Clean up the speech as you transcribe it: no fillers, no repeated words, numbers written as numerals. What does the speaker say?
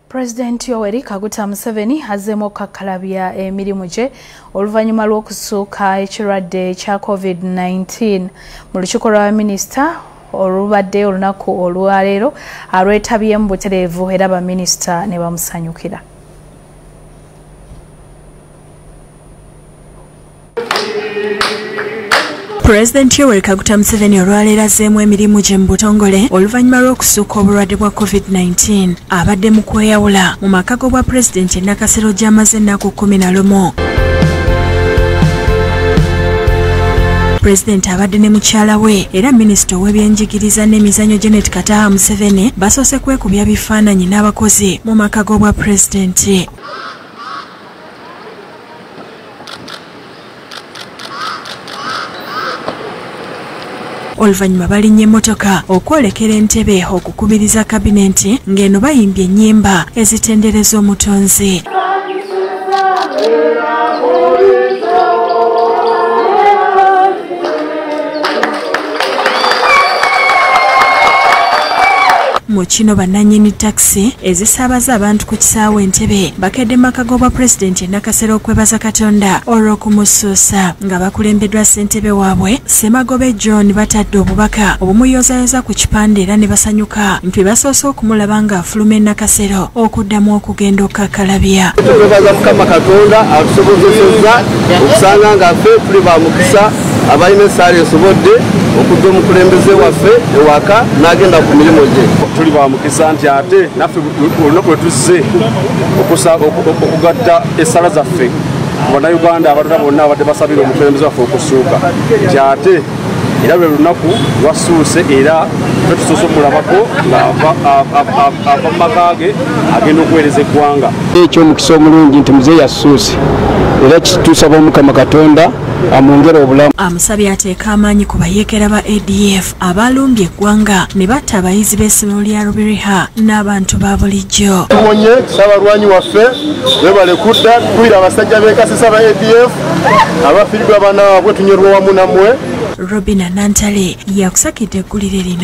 President Yoweri Kaguta Museveni Azzeemu Okukakkalabya emirimu gye oluvannyuma lw'okusuuka ekirwadde kya COVID-19 mu lukiiko lwa minisita olubadde olunaku olwaleero alwetabye mu butereevu era baminisita ne bamusanyukira. President Yoweri Kaguta Museveni olwaleero azzeemu emirimu gye mu butongole oluvannyuma lw'okusuuka obulwadde bwa COVID-19 abadde mu kweyawula mu maka g'obwa Pulezidenti Nakasero gy'amaze ennaku 11. Pulezidenti abadde ne mukyala we era minisita ow'ebyenjigiriza n'emizannyo Janet Kataha Museveni basoose kwekubya bifaananyi n'abakozi mu maka g'obwa Pulezidenti. Oluvannyuma balinnye emmotoka okwolekera Entebbe okukubiriza kabinenti ng'eno bayimbye ennyimba ezitendereza omutonzi. Mu kino bannannyini takisi ezisaabaza abantu ku kisaawe Entebbe bakedde maka g'obwa Pulezidenti Nakasero okwebaza Katonda olw'okumusuusa nga bakulembeddwa ssentebe waabwe Semagobe John batadde obubaka obumuyozaayoza ku kipande era ne basanyuka nti basoose okumulaba ng'afuluma Nakasero okuddamu okugenda Okukakkalabya. Twebaza Mukama Katonda atusobozesezza okusanga ng'affe tuli ba mukisa abalina essaala esobodde okudda omukulembeze waffe ewaka n'agenda ku mirimu gye. Tuli ba mukisa nti ate naffe olunaku lwe tuzze okugatta essala zaffe bannayuganda abalala bonna abadde basabira omukulembeze waffe okusuuka nti ate era lwe lunaku lwa Assuuse era tusoose okumulabako ng'ava mu maka ge agenda okuweereza eggwanga. Eky'omukisa omulungi nti muzeeyi Assuuse era tusaba Mukama Katonda amwongere obulamu. Amusabye ateeka amaanyi ku bayeekera ba ADF abalumbye eggwanga ne batta abayizi b'essomero lya Rubiriha n'abantu ba bulijjo. Tuwonye Ssaabalwanyi waffe webale kudda tukwira abasajja b'ekasisa ba ADF abafiiridwa abaana baabwe tunywerwa wamu nammwe. Robina Nantale yakusakidde eggulire lino.